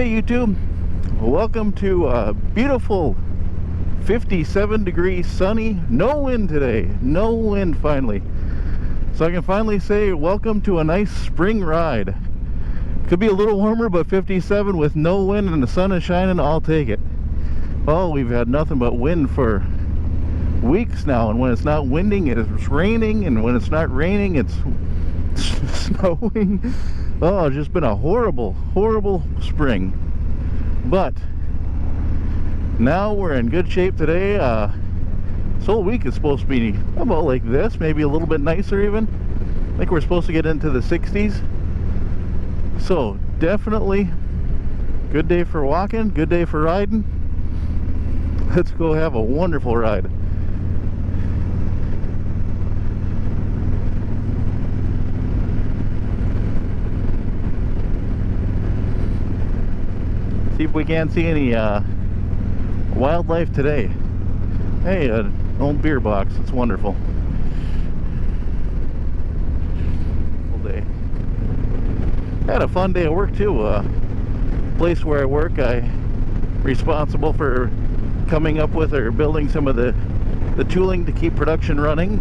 Hey YouTube, welcome to a beautiful 57 degrees sunny, no wind today, no wind finally. So I can finally say welcome to a nice spring ride. Could be a little warmer, but 57 with no wind and the sun is shining, I'll take it. Oh, we've had nothing but wind for weeks now, and when it's not winding it's raining, and when it's not raining it's snowing. Oh, it's just been a horrible spring. But now we're in good shape today. This whole week is supposed to be about like this, maybe a little bit nicer even. I think we're supposed to get into the 60s. So definitely good day for walking, good day for riding. Let's go have a wonderful ride. See if we can't see any wildlife today. Hey, an old beer box. It's wonderful. Full day. Had a fun day at work too. Place where I work, I'm responsible for coming up with or building some of the tooling to keep production running.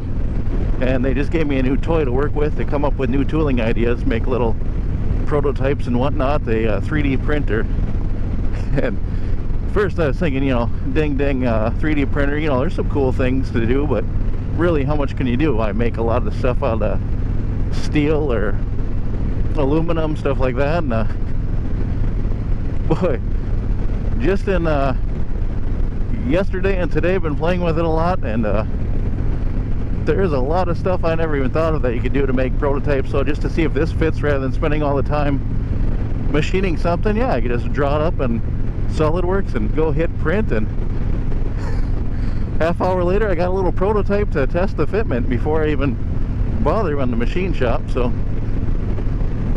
And they just gave me a new toy to work with to come up with new tooling ideas, make little prototypes and whatnot. A 3D printer. And first I was thinking, you know, ding 3D printer, you know, there's some cool things to do, but really how much can you do? I make a lot of the stuff out of steel or aluminum, stuff like that. And boy, just in yesterday and today I've been playing with it a lot, and there's a lot of stuff I never even thought of that you could do to make prototypes. So just to see if this fits, rather than spending all the time machining something, yeah, I could just draw it up and SolidWorks and go hit print, and half hour later I got a little prototype to test the fitment before I even bother on the machine shop. So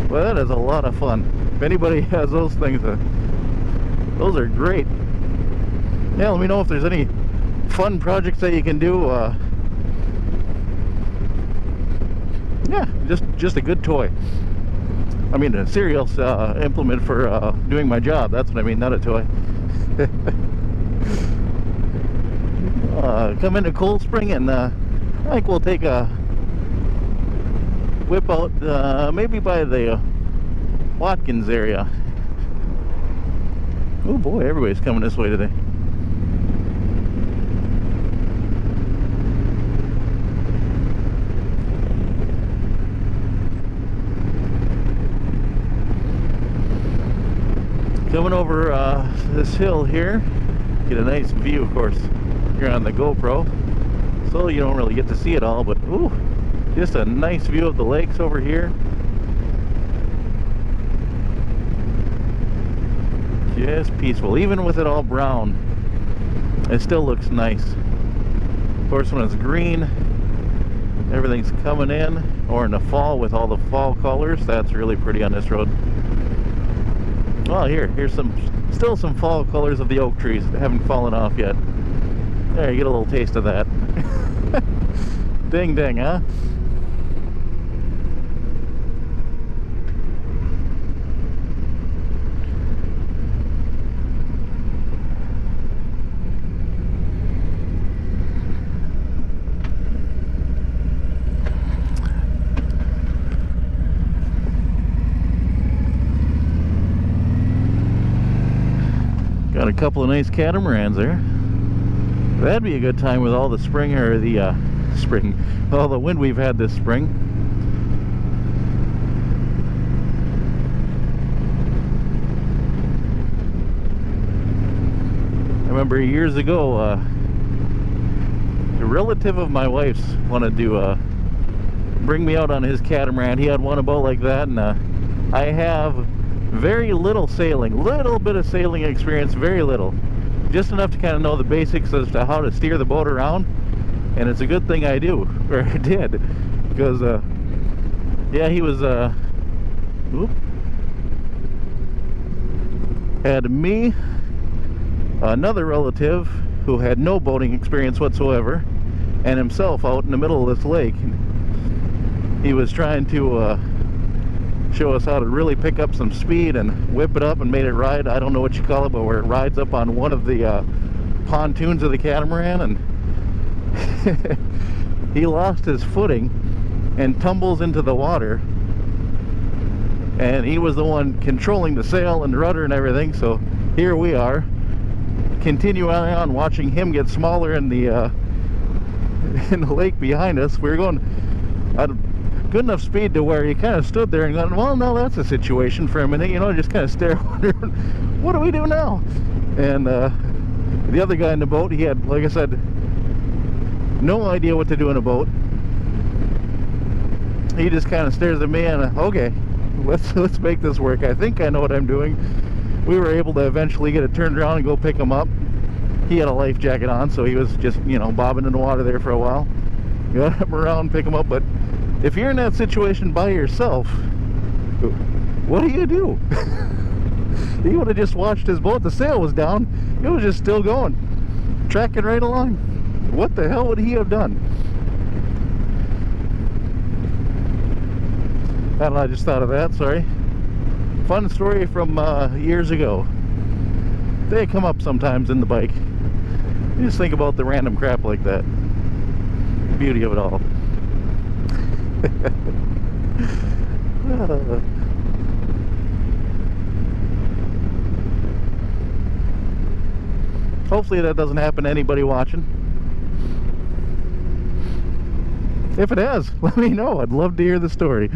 well, that is a lot of fun. If anybody has those things, those are great. Yeah, let me know if there's any fun projects that you can do. Yeah, just a good toy. I mean, a serial implement for doing my job. That's what I mean, not a toy. Come into Cold Spring, and I think we'll take a whip out maybe by the Watkins area. Oh boy, everybody's coming this way today. Coming over this hill here, get a nice view. Of course, you're on the GoPro, so you don't really get to see it all, but ooh, just a nice view of the lakes over here. Just peaceful. Even with it all brown, it still looks nice. Of course, when it's green, everything's coming in, or in the fall with all the fall colors, that's really pretty on this road. Well, here's still some fall colors of the oak trees that haven't fallen off yet. There, you get a little taste of that. Ding, huh? Got a couple of nice catamarans there. That'd be a good time with all the spring, or the all the wind we've had this spring. I remember years ago, a relative of my wife's wanted to bring me out on his catamaran. He had one about like that, and I have very little sailing, little bit of sailing experience, very little, just enough to kind of know the basics as to how to steer the boat around. And it's a good thing I do, or I did, because yeah, he was had me, another relative who had no boating experience whatsoever, and himself out in the middle of this lake. He was trying to show us how to really pick up some speed and whip it up and made it ride. I don't know what you call it, but where it rides up on one of the pontoons of the catamaran, and he lost his footing and tumbles into the water, and he was the one controlling the sail and the rudder and everything. So here we are, continuing on watching him get smaller in the lake behind us. We were going at a good enough speed to where he kind of stood there and going, well, no, that's a situation for a minute, you know, just kind of stare, wondering, what do we do now? And the other guy in the boat, he had, like I said, no idea what to do in a boat. He just kind of stares at me and, okay, let's make this work. I think I know what I'm doing. We were able to eventually get it turned around and go pick him up. He had a life jacket on, so he was just, you know, bobbing in the water there for a while. Got him around, pick him up. But if you're in that situation by yourself, what do? He would have just watched his boat. The sail was down. It was just still going, tracking right along. What the hell would he have done? I don't know, I just thought of that, sorry. Fun story from years ago. They come up sometimes in the bike. You just think about the random crap like that. Beauty of it all. Hopefully that doesn't happen to anybody watching. If it has, let me know. I'd love to hear the story.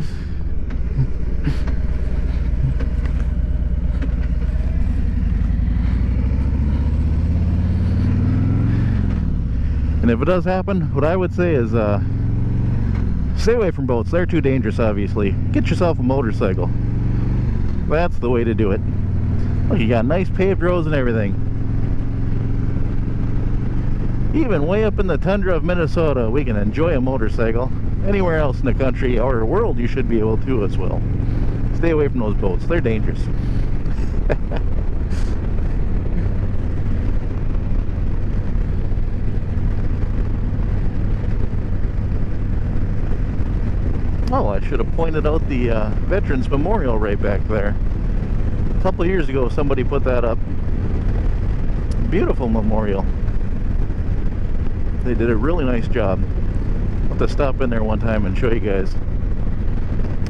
And if it does happen, what I would say is stay away from boats. They're too dangerous, obviously. Get yourself a motorcycle. That's the way to do it. Look, you got nice paved roads and everything. Even way up in the tundra of Minnesota, we can enjoy a motorcycle. Anywhere else in the country or the world, you should be able to as well. Stay away from those boats. They're dangerous. Oh, I should have pointed out the Veterans Memorial right back there. A couple of years ago, somebody put that up. Beautiful memorial. They did a really nice job. I'll have to stop in there one time and show you guys.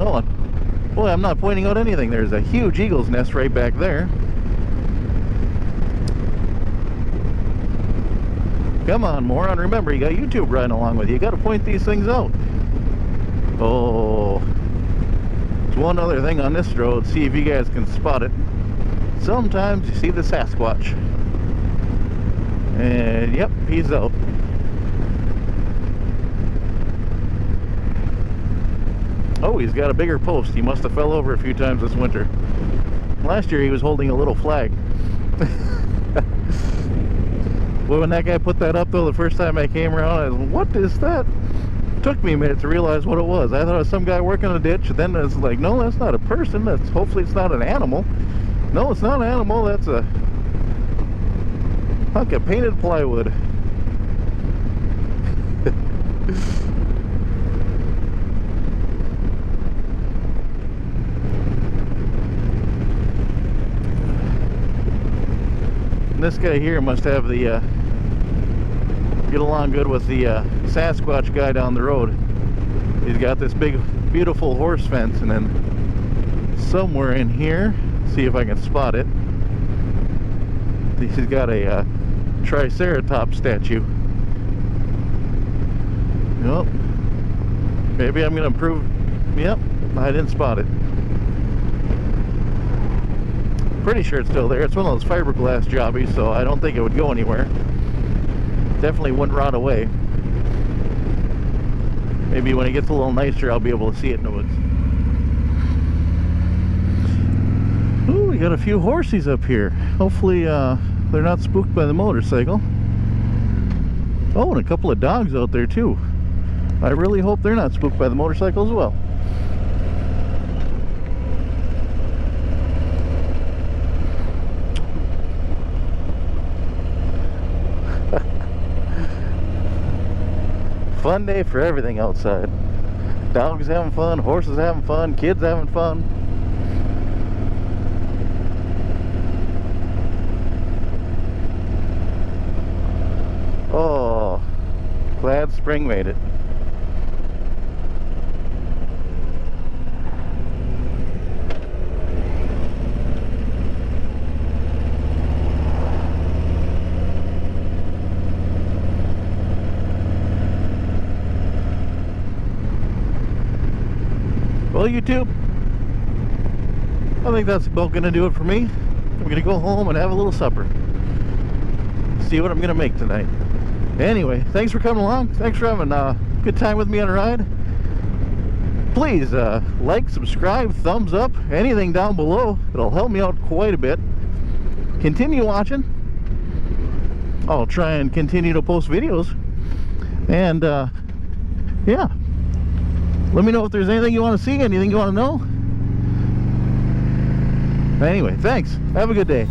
Oh, boy, I'm not pointing out anything. There's a huge eagle's nest right back there. Come on, moron. Remember, you got YouTube riding along with you. You got to point these things out. Oh, there's one other thing on this road. See if you guys can spot it. Sometimes you see the Sasquatch. And yep, he's out. Oh, he's got a bigger post. He must have fell over a few times this winter. Last year he was holding a little flag. Well, when that guy put that up though, the first time I came around, I was like, what is that? Took me a minute to realize what it was. I thought it was some guy working a ditch, and then it's like, no, that's not a person. That's, hopefully it's not an animal. No, it's not an animal. That's a hunk of painted plywood. This guy here must have the get along good with the Sasquatch guy down the road. He's got this big beautiful horse fence, and then somewhere in here, see if I can spot it, he's got a Triceratops statue. Nope. Maybe I'm gonna prove. Yep, I didn't spot it. Pretty sure it's still there. It's one of those fiberglass jobbies, so I don't think it would go anywhere. Definitely wouldn't rot away. Maybe when it gets a little nicer, I'll be able to see it in the woods. Ooh, we got a few horsies up here. Hopefully they're not spooked by the motorcycle. Oh, and a couple of dogs out there too. I really hope they're not spooked by the motorcycle as well. Fun day for everything outside. Dogs having fun, horses having fun, kids having fun. Oh, glad spring made it. Well, YouTube, I think that's about gonna do it for me. I'm gonna go home and have a little supper. See what I'm gonna make tonight. Anyway, thanks for coming along. Thanks for having a good time with me on a ride. Please like, subscribe, thumbs up, anything down below. It'll help me out quite a bit. Continue watching. I'll try and continue to post videos. And yeah, let me know if there's anything you want to see, anything you want to know. Anyway, thanks. Have a good day.